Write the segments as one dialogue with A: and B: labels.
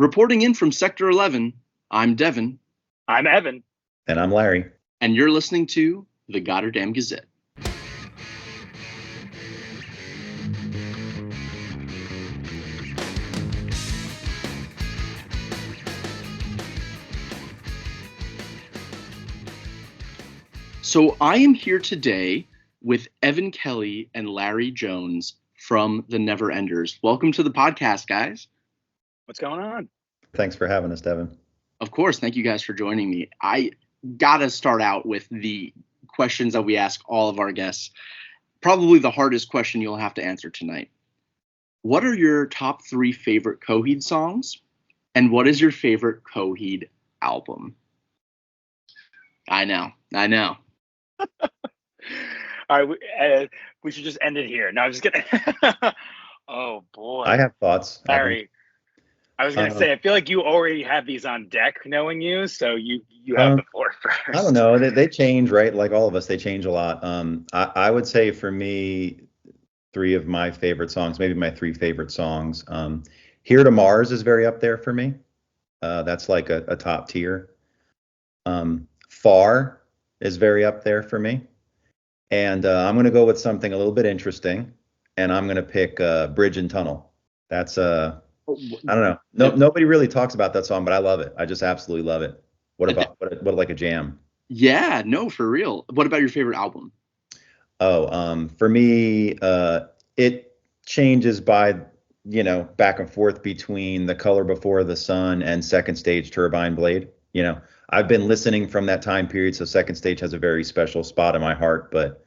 A: Reporting in from Sector 11, I'm Devin.
B: I'm Evan.
C: And I'm Larry.
A: And you're listening to the Goddamn Gazette. So I am here today with Evan Kelly and Larry Jones from the Neverenders. Welcome to the podcast, guys.
B: What's going on?
C: Thanks for having us, Devin.
A: Of course. Thank you guys for joining me. I gotta start out with the questions that we ask all of our guests. Probably the hardest question you'll have to answer tonight. What are your top 3 favorite Coheed songs? And what is your favorite Coheed album? I know.
B: All right, we should just end it here. No, I'm just kidding. Oh boy,
C: I have thoughts.
B: Larry, I was gonna say, I feel like you already have these on deck, knowing you, so you have the floor first.
C: I don't know. They change, right? Like all of us, they change a lot. I would say for me, 3 of my favorite songs, maybe my 3 favorite songs. Here to Mars is very up there for me. That's like a top tier. Far is very up there for me. And I'm going to go with something a little bit interesting, and I'm going to pick Bridge and Tunnel. That's, I don't know. Nobody really talks about that song, but I love it. I just absolutely love it. What like a jam?
A: Yeah, no, for real. What about your favorite album?
C: For me, it changes by, back and forth between The Color Before the Sun and Second Stage Turbine Blade. I've been listening from that time period, so Second Stage has a very special spot in my heart. But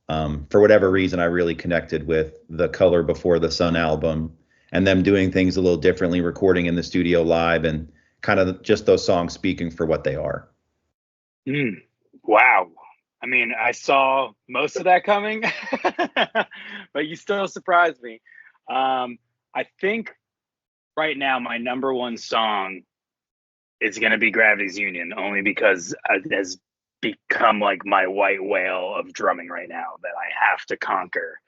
C: for whatever reason, I really connected with the Color Before the Sun album and them doing things a little differently, recording in the studio live, and kind of just those songs speaking for what they are.
B: Wow. I mean, I saw most of that coming, but you still surprised me. I think right now my number 1 song is going to be Gravity's Union, only because it has become like my white whale of drumming right now, that I have to conquer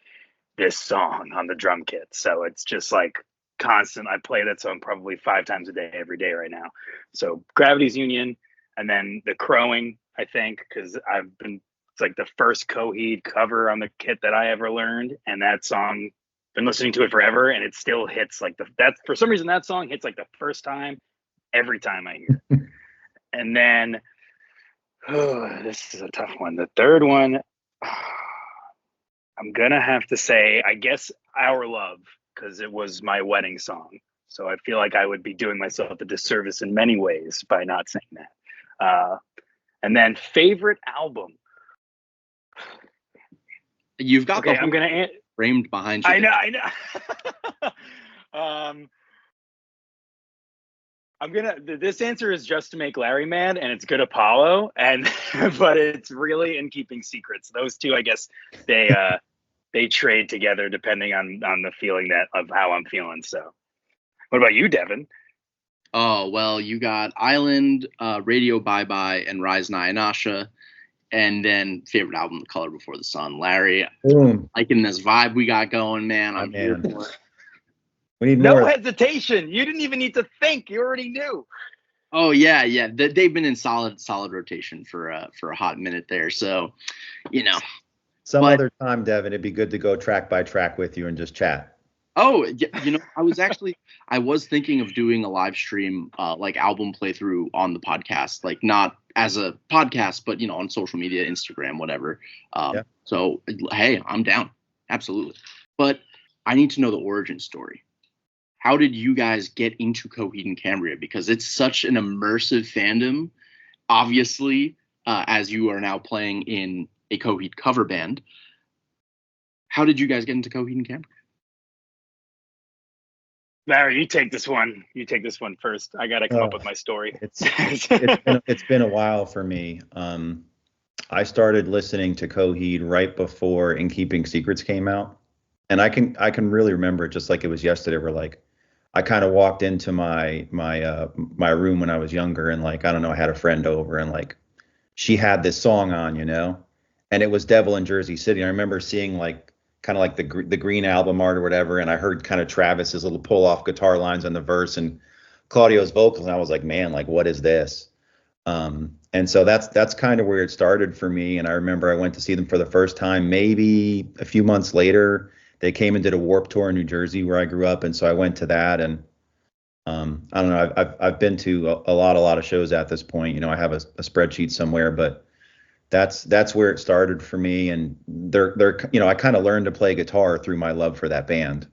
B: this song on the drum kit. So it's just like constant. I play that song probably 5 times a day, every day right now. So Gravity's Union, and then The Crowing, I think, because it's like the first Coheed cover on the kit that I ever learned. And that song, been listening to it forever, and it still hits like for some reason that song hits like the first time every time I hear it. And then this is a tough one. The third one, I'm gonna have to say, I guess, Our Love, because it was my wedding song. So I feel like I would be doing myself a disservice in many ways by not saying that. And then favorite album.
A: You've got
B: I'm gonna
A: framed behind you.
B: I know. This answer is just to make Larry mad, and it's Good Apollo, but it's really In Keeping Secrets. Those 2, I guess, they trade together depending on the feeling of how I'm feeling. So, what about you, Devin?
A: Oh, well, you got Island, Radio Bye Bye, and Rise Nyanasha, and then favorite album, The Color Before the Sun. Larry, liking this vibe we got going, man. I'm here for it.
C: We need
B: no
C: more.
B: hesitation. You didn't even need to think. You already knew.
A: Oh yeah. They've been in solid rotation for a hot minute there. So,
C: Other time, Devin, it'd be good to go track by track with you and just chat.
A: Oh, I was thinking of doing a live stream, like album playthrough on the podcast, like not as a podcast, but on social media, Instagram, whatever. So hey, I'm down. Absolutely. But I need to know the origin story. How did you guys get into Coheed and Cambria? Because it's such an immersive fandom, obviously, as you are now playing in a Coheed cover band. How did you guys get into Coheed and Cambria?
B: Larry, you take this one. You take this one first. I got to come up with my story.
C: It's been a while for me. I started listening to Coheed right before In Keeping Secrets came out. And I can really remember it just like it was yesterday. Where like I kind of walked into my room when I was younger, and like I don't know, I had a friend over, and like she had this song on, and it was Devil in Jersey City. I remember seeing like kind of like the Green album art or whatever, and I heard kind of Travis's little pull off guitar lines on the verse, and Claudio's vocals, and I was like, man, like, what is this? And so that's kind of where it started for me. And I remember I went to see them for the first time, maybe a few months later. They came and did a Warped Tour in New Jersey where I grew up, and so I went to that. And I don't know, I've been to a lot of shows at this point. You know, I have a spreadsheet somewhere, but that's where it started for me. And they're you know, I kind of learned to play guitar through my love for that band.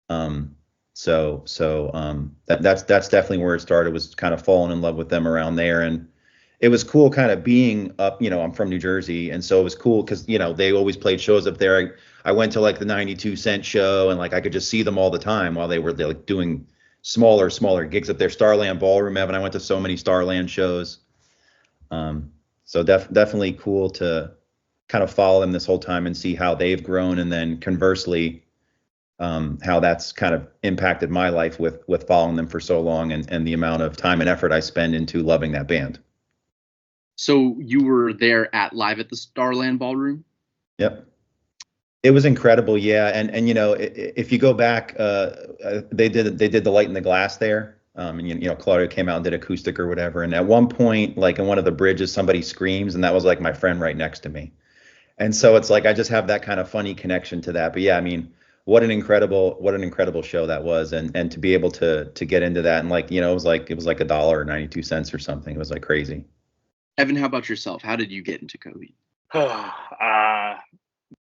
C: That's definitely where it started, was kind of falling in love with them around there. And it was cool kind of being up, you know, I'm from New Jersey. And so it was cool because, you know, they always played shows up there. I went to like the 92 Cent show, and like I could just see them all the time while they were like doing smaller gigs up there. Starland Ballroom, Evan. I went to so many Starland shows. So definitely cool to kind of follow them this whole time and see how they've grown. And then conversely, how that's kind of impacted my life with following them for so long, and the amount of time and effort I spend into loving that band.
A: So you were there live at the Starland Ballroom?
C: Yep. It was incredible. Yeah. And you know, if you go back, they did the Light in the Glass there. And you know, Claudio came out and did acoustic or whatever. And at one point, like in one of the bridges, somebody screams, and that was like my friend right next to me. And so it's like I just have that kind of funny connection to that. But yeah, I mean, what an incredible show that was, and to be able to get into that, and like, you know, it was like $1.92 or something. It was like crazy.
A: Evan, how about yourself? How did you get into Coheed?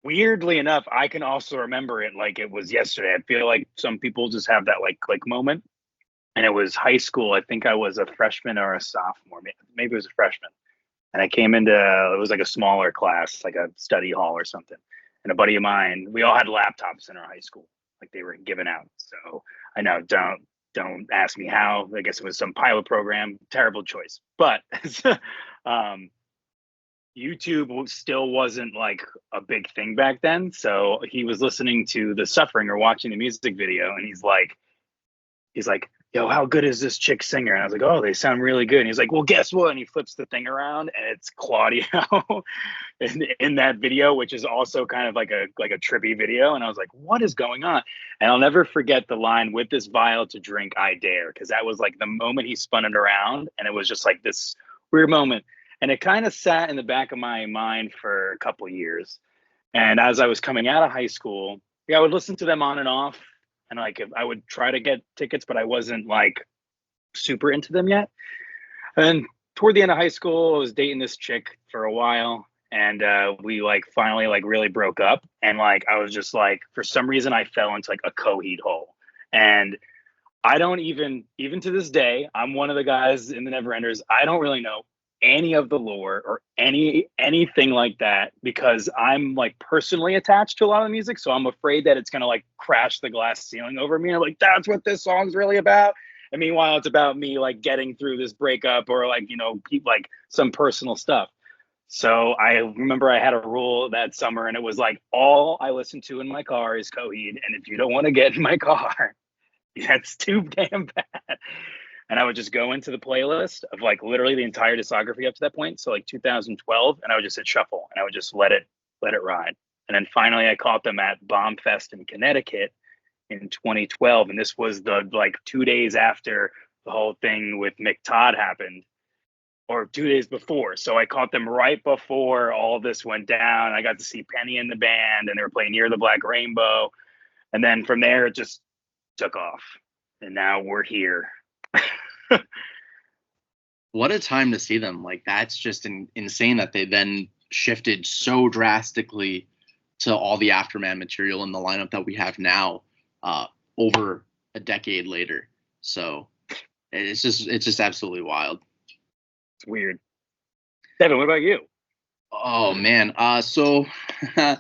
B: Weirdly enough, I can also remember it like it was yesterday. I feel like some people just have that like click moment, and it was high school. I think I was a freshman or a sophomore. Maybe it was a freshman. And I came into, it was like a smaller class, like a study hall or something. And a buddy of mine, we all had laptops in our high school, like they were given out. So I know, don't ask me how. I guess it was some pilot program. Terrible choice. But YouTube still wasn't like a big thing back then. So he was listening to The Suffering or watching the music video, and he's like, yo, how good is this chick singer? And I was like, oh, they sound really good. And he's like, well, guess what? And he flips the thing around, and it's Claudio in that video, which is also kind of like a trippy video. And I was like, what is going on? And I'll never forget the line, with this vial to drink, I dare. Because that was like the moment he spun it around, and it was just like this weird moment. And it kind of sat in the back of my mind for a couple of years. And as I was coming out of high school, I would listen to them on and off. And like, I would try to get tickets, but I wasn't like super into them yet. And then toward the end of high school, I was dating this chick for a while, and we like finally like really broke up. And like, I was just like, for some reason, I fell into like a Coheed hole. And I don't even to this day, I'm one of the guys in the Neverenders. I don't really know any of the lore or anything like that, because I'm like personally attached to a lot of the music, so I'm afraid that it's gonna like crash the glass ceiling over me. I'm like, that's what this song's really about. And meanwhile, it's about me like getting through this breakup, or like, you know, like some personal stuff. So I remember I had a rule that summer, and it was like, all I listen to in my car is Coheed, and if you don't want to get in my car, that's too damn bad. And I would just go into the playlist of like literally the entire discography up to that point. So like 2012, and I would just hit shuffle, and I would just let it ride. And then finally I caught them at Bombfest in Connecticut in 2012. And this was the like 2 days after the whole thing with Mick Todd happened, or 2 days before. So I caught them right before all this went down. I got to see Penny in the band, and they were playing Near the Black Rainbow. And then from there, it just took off. And now we're here.
A: What a time to see them. Like, that's just insane that they then shifted so drastically to all the Afterman material in the lineup that we have now, over a decade later. So it's just absolutely wild.
B: It's weird. Devin, what about you?
A: Oh man. So I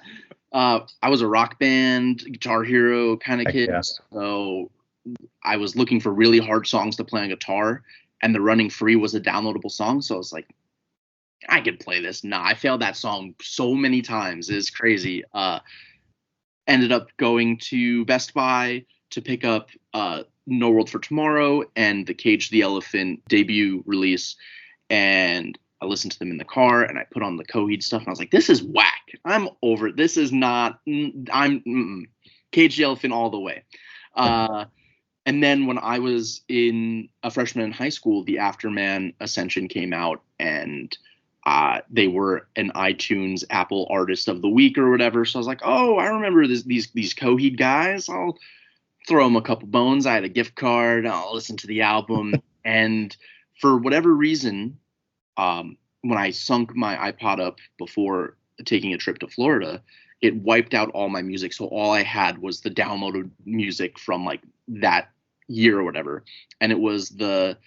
A: was a Rock Band, Guitar Hero kind of kid. Yeah. So I was looking for really hard songs to play on guitar, and The Running Free was a downloadable song. So I was like, I could play this. Nah, I failed that song so many times. It's crazy. Ended up going to Best Buy to pick up No World for Tomorrow and the Cage the Elephant debut release. And I listened to them in the car, and I put on the Coheed stuff, and I was like, this is whack. I'm over it. This is not, Cage the Elephant all the way. And then when I was a freshman in high school, the Afterman Ascension came out, and they were an iTunes Apple Artist of the Week or whatever. So I was like, oh, I remember these Coheed guys. I'll throw them a couple bones. I had a gift card. I'll listen to the album. And for whatever reason, when I sunk my iPod up before taking a trip to Florida, it wiped out all my music. So all I had was the downloaded music from like that year or whatever. And it was the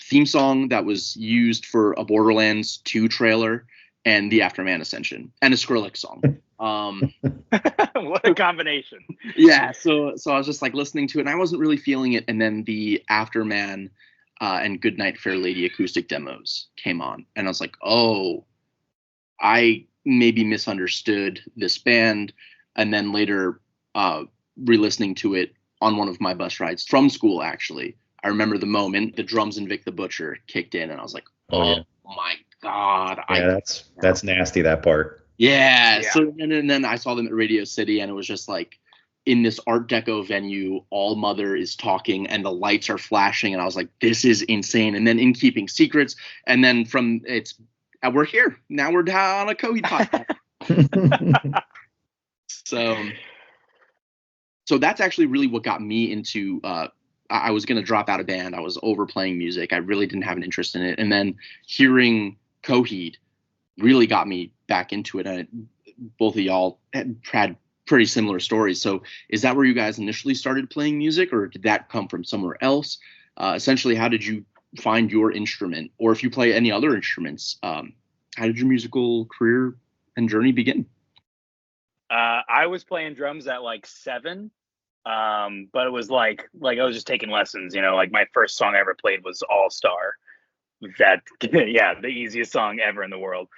A: theme song that was used for a Borderlands 2 trailer and the Afterman Ascension and a Skrillex song.
B: What a combination.
A: Yeah. So I was just like listening to it and I wasn't really feeling it. And then the Afterman and Goodnight Fair Lady acoustic demos came on. And I was like, oh, I maybe misunderstood this band. And then later re-listening to it on one of my bus rides from school, actually, I remember the moment the drums and Vic the Butcher kicked in and I was like, oh yeah. My God.
C: Yeah, that's nasty, that part.
A: Yeah. So and then I saw them at Radio City and it was just like in this Art Deco venue, All Mother is talking and the lights are flashing. And I was like, this is insane. And then In Keeping Secrets. And then we're here. Now we're on a Coheed podcast. So that's actually really what got me into I was going to drop out of band. I was overplaying music. I really didn't have an interest in it. And then hearing Coheed really got me back into it. And both of y'all had pretty similar stories. So is that where you guys initially started playing music, or did that come from somewhere else? Essentially, how did you find your instrument? Or if you play any other instruments, how did your musical career and journey begin?
B: I was playing drums at like 7. But it was like I was just taking lessons, like my first song I ever played was All Star. The easiest song ever in the world.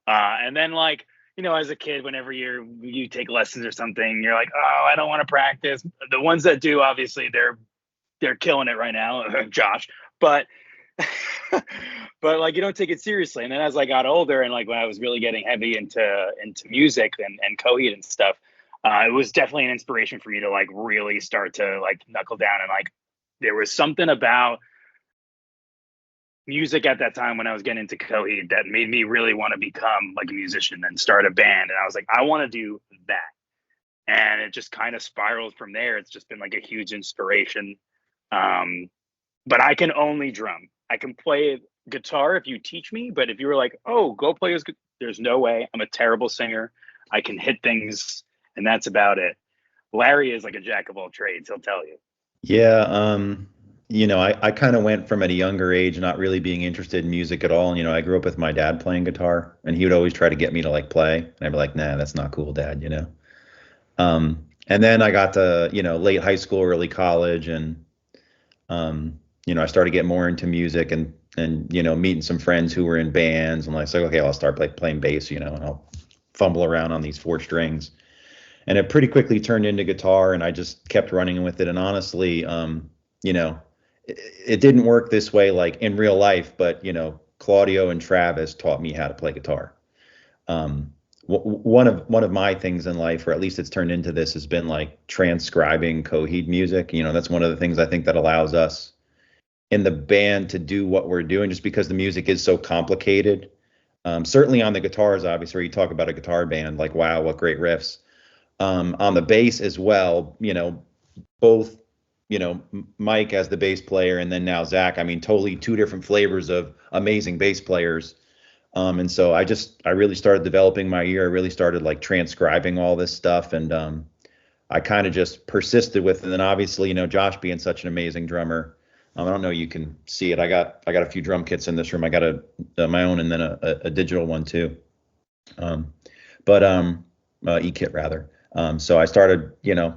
B: And then as a kid, whenever you take lessons or something, you're like, oh, I don't want to practice. The ones that do, obviously they're killing it right now, Josh, but you don't take it seriously. And then as I got older and when I was really getting heavy into music and Coheed and stuff, it was definitely an inspiration for me to really start to knuckle down. And there was something about music at that time when I was getting into Coheed that made me really want to become a musician and start a band. And I was like, I want to do that. And it just kind of spiraled from there. It's just been a huge inspiration. But I can only drum. I can play guitar if you teach me. But if you were like, oh, go play there's no way. I'm a terrible singer. I can hit things. And that's about it. Larry is a jack of all trades. He'll tell you.
C: Yeah. I kind of went from at a younger age, not really being interested in music at all. I grew up with my dad playing guitar and he would always try to get me to play. And I'd be like, nah, that's not cool, Dad, And then I got to, late high school, early college. And, I started getting more into music and meeting some friends who were in bands. And I was like, okay, I'll start playing bass, and I'll fumble around on these 4 strings. And it pretty quickly turned into guitar and I just kept running with it. And honestly, it didn't work this way in real life, but Claudio and Travis taught me how to play guitar. One of my things in life, or at least it's turned into this, has been transcribing Coheed music. That's one of the things I think that allows us in the band to do what we're doing, just because the music is so complicated. Certainly on the guitars, obviously, you talk about a guitar band, wow, what great riffs. On the bass as well, both, Mike as the bass player and then now Zach, totally 2 different flavors of amazing bass players. And so I really started developing my ear. I really started transcribing all this stuff. And I kind of just persisted with it. And then obviously, Josh being such an amazing drummer, I don't know, you can see it. I got a few drum kits in this room. I got my own and then a digital one too. E-kit rather. So I started,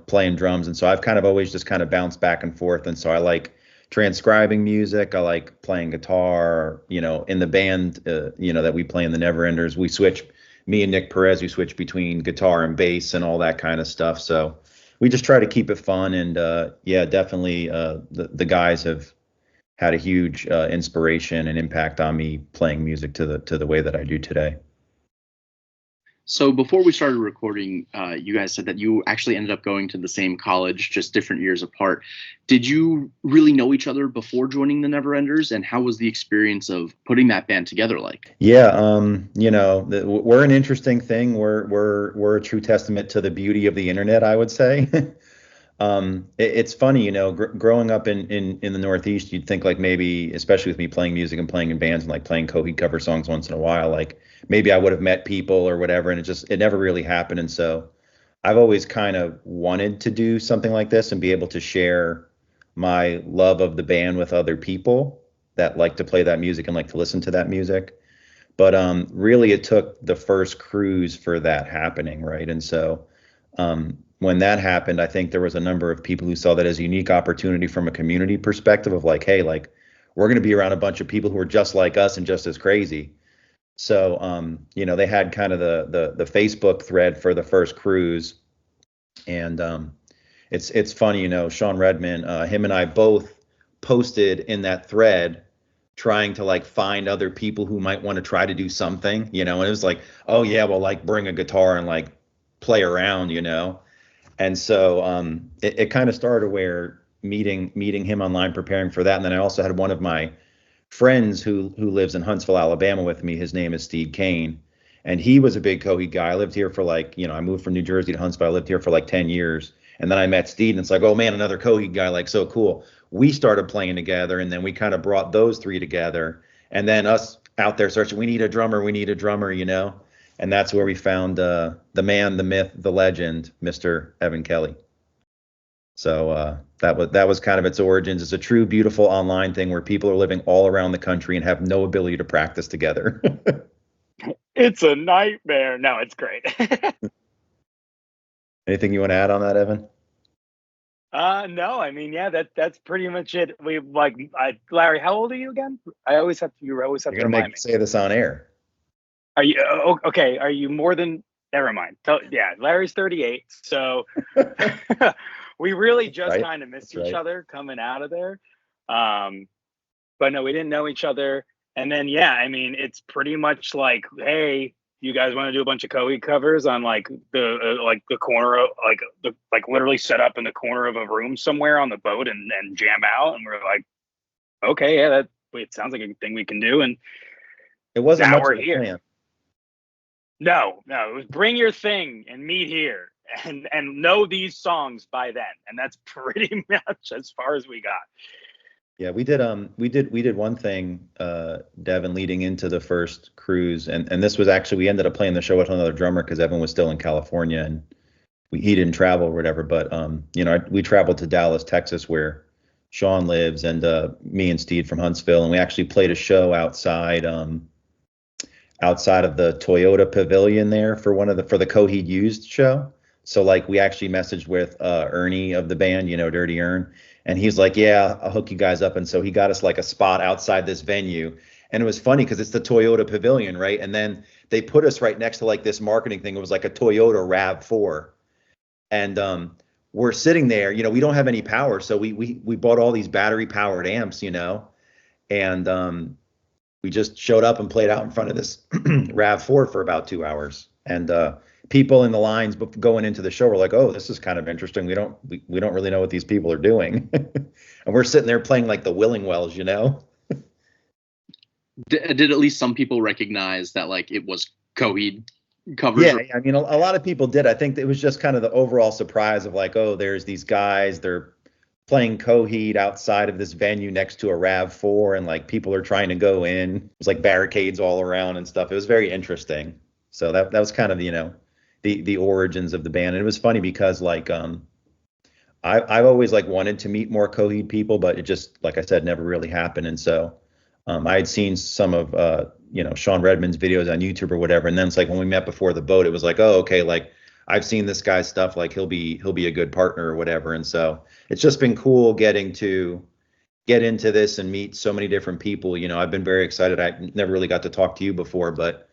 C: playing drums. And so I've kind of always just kind of bounced back and forth. And so I like transcribing music. I like playing guitar, in the band, that we play in the Neverenders. Me and Nick Perez, we switch between guitar and bass and all that kind of stuff. So we just try to keep it fun. And definitely the guys have had a huge inspiration and impact on me playing music to the way that I do today.
A: So before we started recording, you guys said that you actually ended up going to the same college, just different years apart. Did you really know each other before joining the Neverenders, and how was the experience of putting that band together like?
C: Yeah, we're an interesting thing. We're a true testament to the beauty of the internet, I would say. It's funny, growing up in the Northeast, you'd think like maybe, especially with me playing music and playing in bands and like playing Coheed cover songs once in a while, like maybe I would have met people or whatever, and it never really happened. And so I've always kind of wanted to do something like this and be able to share my love of the band with other people that like to play that music and like to listen to that music. But really, it took the first cruise for that happening, right? And so when that happened, I think there was a number of people who saw that as a unique opportunity from a community perspective of like, hey, like we're going to be around a bunch of people who are just like us and just as crazy. So they had kind of the Facebook thread for the first cruise, and it's funny, Sean Redman, him and I both posted in that thread trying to like find other people who might want to try to do something, and it was like, oh yeah, well, like bring a guitar and like play around, And so it kind of started where meeting him online, preparing for that. And then I also had one of my friends who lives in Huntsville, Alabama with me. His name is Steve Kane. And he was a big Coheed guy. I lived here for like, I moved from New Jersey to Huntsville. I lived here for like 10 years. And then I met Steve, and it's like, oh man, another Coheed guy, like so cool. We started playing together, and then we kind of brought those three together. And then us out there searching, we need a drummer, And that's where we found the man, the myth, the legend, Mr. Evan Kelly. So that was kind of its origins. It's a true, beautiful online thing where people are living all around the country and have no ability to practice together.
B: It's a nightmare. No, it's great.
C: Anything you want to add on that, Evan?
B: No, I mean, yeah, that's pretty much it. We like, Larry, how old are you again? You always have
C: You're
B: to
C: gonna
B: remind
C: make
B: me.
C: say this on air.
B: Are you okay? Are you more than? Never mind. Yeah, Larry's 38, so we really just kind of missed each other coming out of there. But no, we didn't know each other. And then, yeah, I mean, it's pretty much like, hey, you guys want to do a bunch of Coheed covers on like the corner of like literally set up in the corner of a room somewhere on the boat and jam out. And we're like, okay, yeah, it sounds like a thing we can do. And
C: it wasn't
B: now
C: much
B: we're
C: of a
B: here.
C: plan.
B: No, it was bring your thing and meet here and know these songs by then. And that's pretty much as far as we got.
C: Yeah, we did one thing, Devin, leading into the first cruise, and this was actually, we ended up playing the show with another drummer because Evan was still in California and he didn't travel or whatever. But we traveled to Dallas, Texas, where Sean lives, and me and Steve from Huntsville, and we actually played a show outside of the Toyota Pavilion there for the Coheed Used show. So like we actually messaged with Ernie of the band, Dirty Ern. And he's like, yeah, I'll hook you guys up. And so he got us like a spot outside this venue. And it was funny because it's the Toyota Pavilion, right? And then they put us right next to like this marketing thing. It was like a Toyota RAV4. And we're sitting there, we don't have any power. So we bought all these battery powered amps, and we just showed up and played out in front of this RAV4 for about 2 hours. And people in the lines going into the show were like, oh, this is kind of interesting. We don't really know what these people are doing. And we're sitting there playing like the Willingwells,
A: Did at least some people recognize that like it was Coheed covers?
C: Yeah, I mean, a lot of people did. I think it was just kind of the overall surprise of like, oh, there's these guys, they're playing Coheed outside of this venue next to a RAV4, and like people are trying to go in. It was like barricades all around and stuff. It was very interesting. So that was kind of, the origins of the band. And it was funny because like I've always like wanted to meet more Coheed people, but it just, like I said, never really happened. And so I had seen some of Sean Redman's videos on YouTube or whatever, and then it's like when we met before the boat, it was like, oh, okay, like I've seen this guy's stuff, like he'll be a good partner or whatever. And so it's just been cool getting to get into this and meet so many different people. I've been very excited. I never really got to talk to you before, but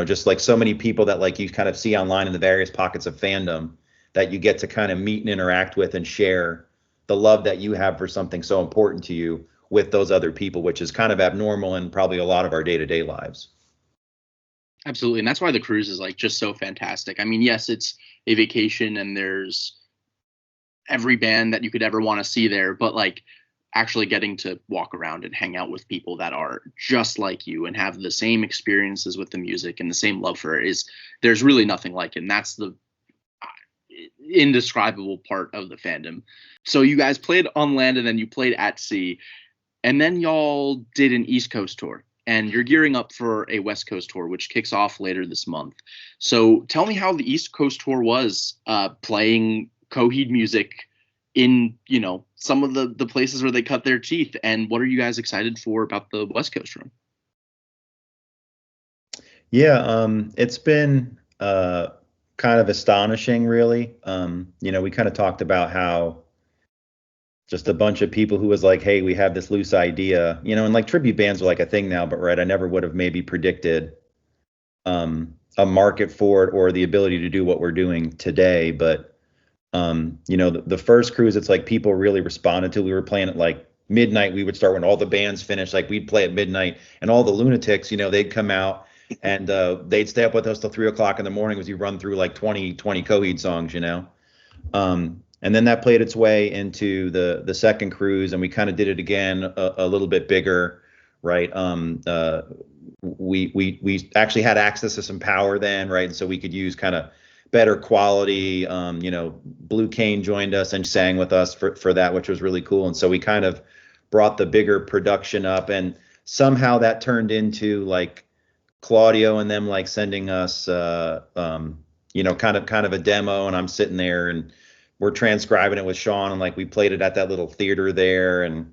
C: just like so many people that like you kind of see online in the various pockets of fandom that you get to kind of meet and interact with and share the love that you have for something so important to you with those other people, which is kind of abnormal in probably a lot of our day-to-day lives.
A: Absolutely. And that's why the cruise is like just so fantastic. I mean, yes, it's a vacation and there's every band that you could ever want to see there, but like actually getting to walk around and hang out with people that are just like you and have the same experiences with the music and the same love for it is there's really nothing like it. And that's the indescribable part of the fandom. So you guys played on land and then you played at sea, and then y'all did an East Coast tour. And you're gearing up for a West Coast tour, which kicks off later this month. So tell me how the East Coast tour was, playing Coheed music in, you know, some of the places where they cut their teeth. And what are you guys excited for about the West Coast run?
C: Yeah, it's been kind of astonishing, really. You know, we kind of talked about how just a bunch of people who was like, hey, we have this loose idea, you know, and like tribute bands are like a thing now, but right, I never would have maybe predicted a market for it or the ability to do what we're doing today. But you know, the first cruise, it's like people really responded to. We were playing at like midnight. We would start when all the bands finished. Like we'd play at midnight, and all the lunatics, you know, they'd come out and they'd stay up with us till 3 o'clock in the morning as you run through like 20 Coheed songs, you know. And then that played its way into the second cruise, and we kind of did it again a little bit bigger, right? We actually had access to some power then, right? And so we could use kind of better quality. You know, Blue Cane joined us and sang with us for that, which was really cool. And so we kind of brought the bigger production up, and somehow that turned into like Claudio and them like sending us, you know, kind of a demo, and I'm sitting there and we're transcribing it with Sean, and like we played it at that little theater there, and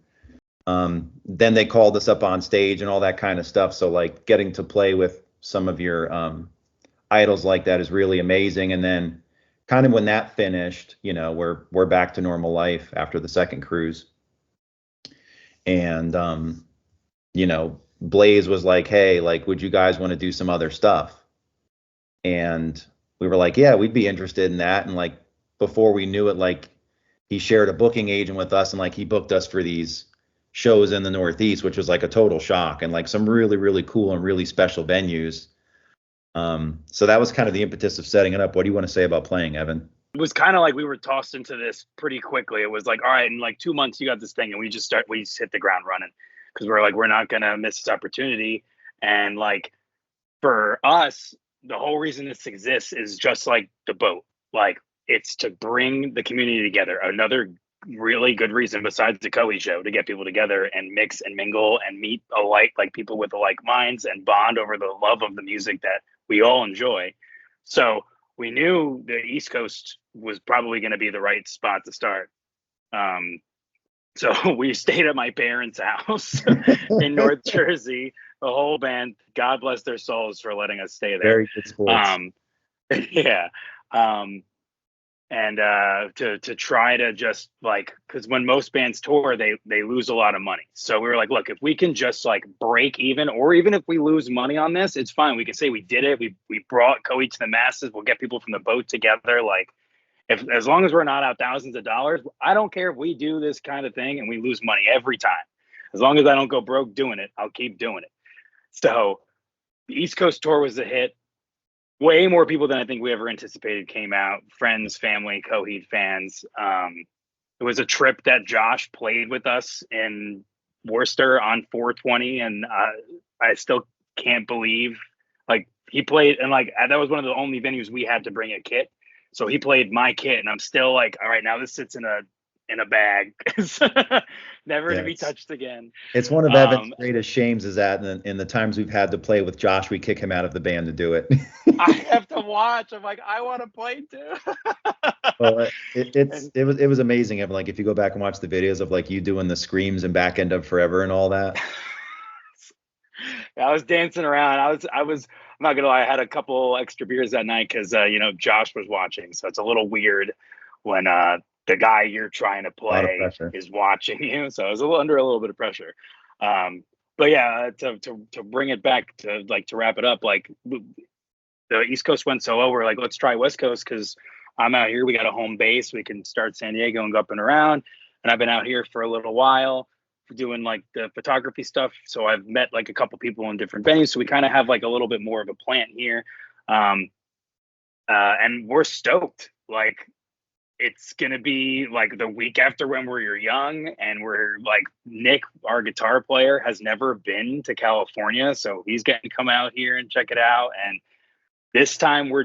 C: then they called us up on stage and all that kind of stuff. So like getting to play with some of your idols like that is really amazing. And then kind of when that finished, you know, we're back to normal life after the second cruise. And you know, Blaze was like, hey, like, would you guys want to do some other stuff? And we were like, yeah, we'd be interested in that. And like before we knew it, like he shared a booking agent with us, and like he booked us for these shows in the Northeast, which was like a total shock, and like some really, really cool and really special venues. So that was kind of the impetus of setting it up. What do you want to say about playing, Evan?
B: It was kind of like we were tossed into this pretty quickly. It was like, all right, in like 2 months you got this thing, and we just hit the ground running because we're like, we're not gonna miss this opportunity. And like for us, the whole reason this exists is just like the boat. Like it's to bring the community together. Another really good reason besides the Coheed show to get people together and mix and mingle and meet alike, like people with alike minds, and bond over the love of the music that we all enjoy. So we knew the East Coast was probably going to be the right spot to start. So we stayed at my parents' house in North Jersey, the whole band. God bless their souls for letting us stay there.
C: Very good sports.
B: Yeah. And to try to just like, because when most bands tour, they lose a lot of money. So we were like, look, if we can just like break even, or even if we lose money on this, it's fine. We can say we did it. We brought Coheed to the masses. We'll get people from the boat together. Like, if as long as we're not out thousands of dollars, I don't care if we do this kind of thing and we lose money every time. As long as I don't go broke doing it, I'll keep doing it. So the East Coast tour was a hit. Way more people than I think we ever anticipated came out. Friends, family, Coheed fans. It was a trip that Josh played with us in Worcester on 420, and I still can't believe like he played, and like that was one of the only venues we had to bring a kit. So he played my kit, and I'm still like, all right, now this sits in a bag, never to be touched again.
C: It's one of Evan's greatest shames is that in the times we've had to play with Josh, we kick him out of the band to do it.
B: I have to watch. I'm like, I want to play too.
C: Well, it was amazing. Evan, like if you go back and watch the videos of like you doing the screams and back end of Forever and all that.
B: Yeah, I was dancing around. I was. I'm not gonna lie. I had a couple extra beers that night because you know Josh was watching, so it's a little weird when the guy you're trying to play is watching you. So I was under a little bit of pressure. But yeah, to bring it back to like to wrap it up, like the East Coast went so well. We're like, let's try West Coast because I'm out here. We got a home base. We can start San Diego and go up and around. And I've been out here for a little while. doing like the photography stuff. So I've met like a couple people in different venues. So we kind of have like a little bit more of a plant here. And we're stoked. Like, it's gonna be like the week after when we were young, and we're like, Nick, our guitar player, has never been to California, so he's getting to come out here and check it out. And this time we're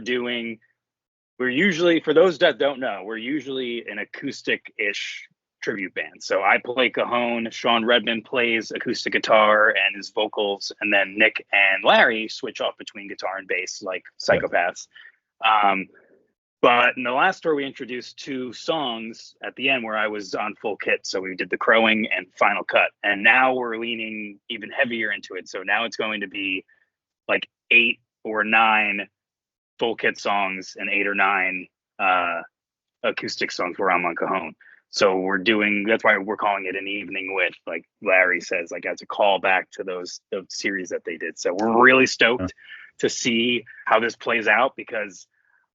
B: usually, for those that don't know, we're usually an acoustic-ish tribute band. So I play cajon, Sean Redmond plays acoustic guitar and his vocals, and then Nick and Larry switch off between guitar and bass like psychopaths. But in the last tour, we introduced 2 songs at the end where I was on full kit. So we did the crowing and final cut. And now we're leaning even heavier into it. So now it's going to be like 8 or 9 full kit songs and 8 or 9 acoustic songs where I'm on cajon. So that's why we're calling it an evening with, like Larry says, like as a callback to those series that they did. So we're really stoked to see how this plays out, because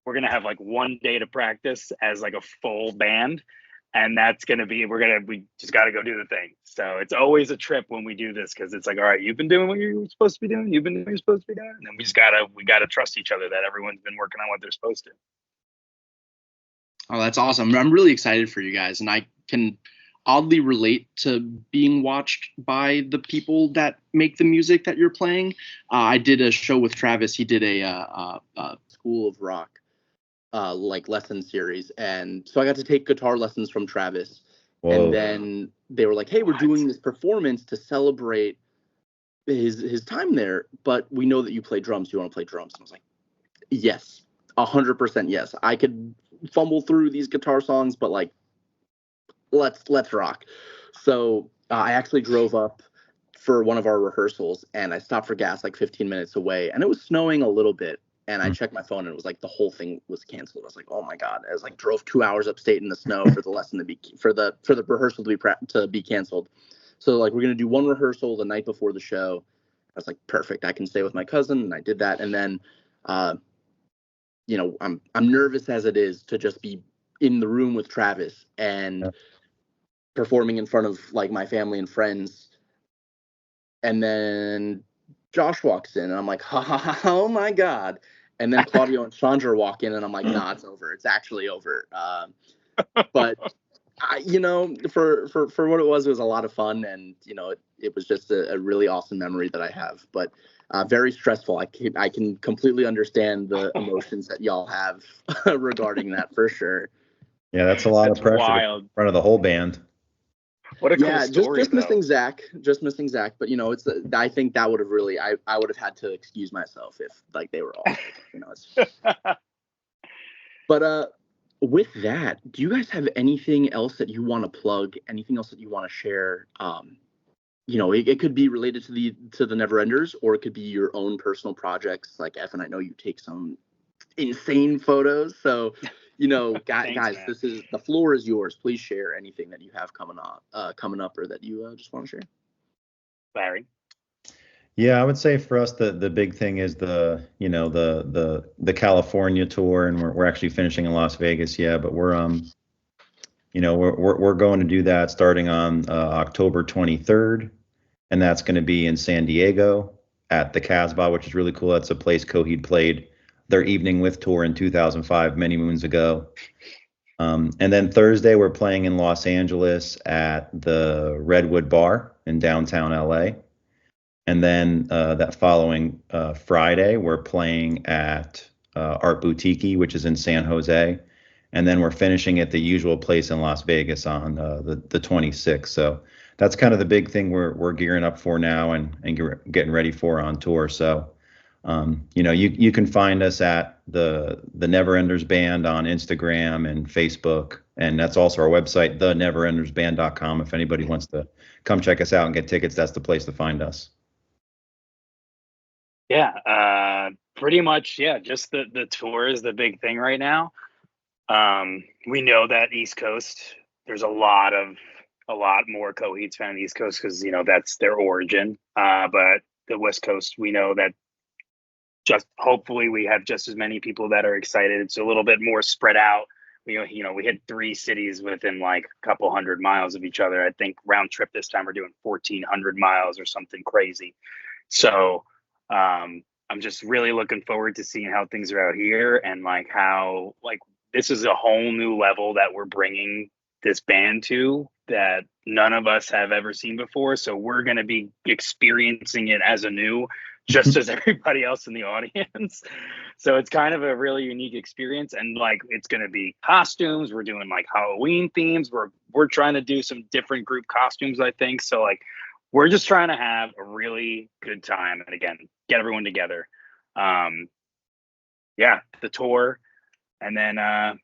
B: we're going to have like 1 day to practice as like a full band. And that's going to be, we just got to go do the thing. So it's always a trip when we do this, because it's like, all right, you've been doing what you're supposed to be doing. You've been doing what you're supposed to be doing. And then we got to trust each other that everyone's been working on what they're supposed to.
A: Oh, that's awesome. I'm really excited for you guys. And I can oddly relate to being watched by the people that make the music that you're playing. I did a show with Travis. He did a School of Rock like lesson series, and so I got to take guitar lessons from Travis. Whoa. And then they were like, hey, we're doing this performance to celebrate his time there, but we know that you play drums. Do you want to play drums? And I was like, yes, 100% yes. I could fumble through these guitar songs, but like, let's rock. So I actually drove up for one of our rehearsals, and I stopped for gas like 15 minutes away, and it was snowing a little bit. And I checked my phone, and it was like the whole thing was canceled. I was like, "Oh my god!" I was like, drove 2 hours upstate in the snow for the lesson for the rehearsal to be canceled. So like, we're gonna do one rehearsal the night before the show. I was like, perfect. I can stay with my cousin, and I did that. And then, I'm nervous as it is to just be in the room with Travis and performing in front of like my family and friends. And then Josh walks in, and I'm like, oh my god. And then Claudio and Chandra walk in, and I'm like, nah, it's over. It's actually over. But for what it was a lot of fun, and it was just a really awesome memory that I have. But very stressful. I can completely understand the emotions that y'all have regarding that, for sure.
C: Yeah, that's a lot of pressure in front of the whole band.
B: What a cool story.
A: Just missing Zach. But I think that would have really, I would have had to excuse myself if like they were all, But with that, do you guys have anything else that you want to plug? Anything else that you want to share? It could be related to the Neverenders, or it could be your own personal projects. Like Evan, I know you take some insane photos, so. Guys, thanks, the floor is yours. Please share anything that you have coming up, or that you just want to share.
B: Larry.
C: Yeah, I would say for us the big thing is the California tour, and we're actually finishing in Las Vegas. Yeah, but we're going to do that starting on October 23rd, and that's going to be in San Diego at the Casbah, which is really cool. That's a place Coheed played their Evening With tour in 2005, many moons ago. And then Thursday, we're playing in Los Angeles at the Redwood Bar in downtown LA. And then that following Friday, we're playing at Art Boutique, which is in San Jose. And then we're finishing at the usual place in Las Vegas on the 26th. So that's kind of the big thing we're gearing up for now and getting ready for on tour. So you can find us at the Neverenders Band on Instagram and Facebook, and that's also our website, theneverendersband.com. If anybody wants to come check us out and get tickets, that's the place to find us.
B: Yeah, pretty much. Yeah, just the tour is the big thing right now. We know that East Coast, there's a lot more Coheed's fan on the East Coast because that's their origin. But the West Coast, we know that. Just hopefully we have just as many people that are excited. It's a little bit more spread out we hit 3 cities within like a couple 100 miles of each other. I think round trip this time we're doing 1,400 miles or something crazy. So I'm just really looking forward to seeing how things are out here, and like how like this is a whole new level that we're bringing this band to that none of us have ever seen before. So we're going to be experiencing it as a new, just as everybody else in the audience. So it's kind of a really unique experience, and like it's going to be costumes. We're doing like Halloween themes. We're trying to do some different group costumes, I think. So like we're just trying to have a really good time, and again, get everyone together. Yeah, the tour, and then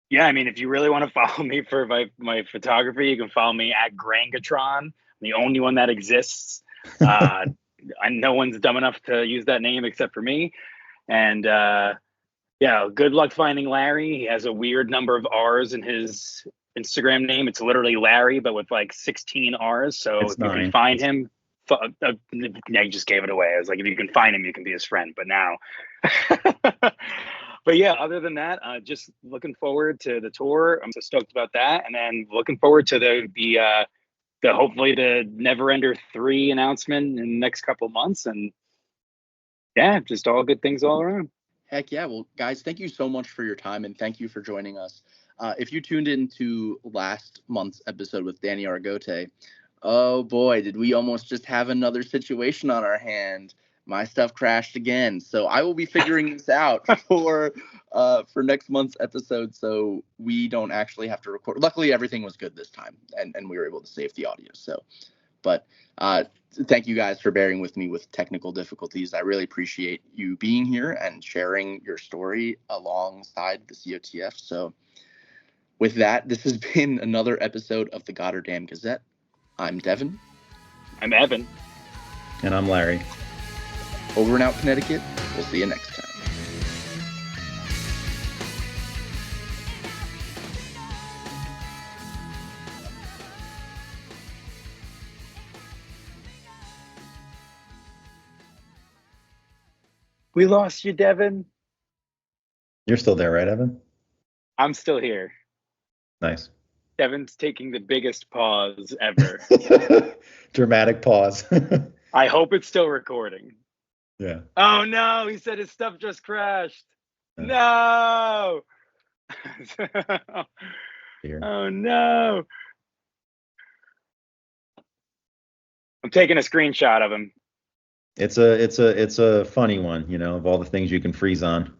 B: yeah, I mean, if you really want to follow me for my photography, you can follow me at Grangatron. I'm the only one that exists. And no one's dumb enough to use that name except for me. And yeah, good luck finding Larry. He has a weird number of R's in his Instagram name. It's literally Larry, but with like 16 R's. So
C: It's
B: if you
C: 9.
B: can find him, yeah, you just gave it away. I was like, if you can find him, you can be his friend. But now, but yeah, other than that, just looking forward to the tour. I'm so stoked about that, and then looking forward to the hopefully the Neverender 3 announcement in the next couple of months, and yeah, just all good things all around.
A: Heck yeah. Well, guys, thank you so much for your time, and thank you for joining us. If you tuned into last month's episode with Danny Argote, oh boy, did we almost just have another situation on our hand. My stuff crashed again. So I will be figuring this out for next month's episode, so we don't actually have to record. Luckily, everything was good this time, and we were able to save the audio. So, but thank you guys for bearing with me with technical difficulties. I really appreciate you being here and sharing your story alongside the COTF. So with that, this has been another episode of the Goddardam Gazette. I'm Devin.
B: I'm Evan.
C: And I'm Larry.
A: Over and out, Connecticut. We'll see you next time.
B: We lost you, Devin.
C: You're still there, right, Evan?
B: I'm still here.
C: Nice.
B: Devin's taking the biggest pause ever.
C: Dramatic pause.
B: I hope it's still recording.
C: Yeah.
B: Oh no, he said his stuff just crashed. No. Oh no. I'm taking a screenshot of him.
C: It's a funny one, you know, of all the things you can freeze on.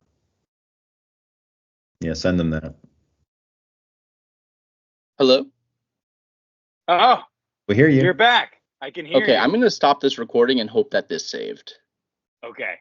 C: Yeah, send them that.
A: Hello?
B: Oh,
C: We hear you.
B: You're back. I can hear you.
A: Okay, I'm going to stop this recording and hope that this saved.
B: Okay.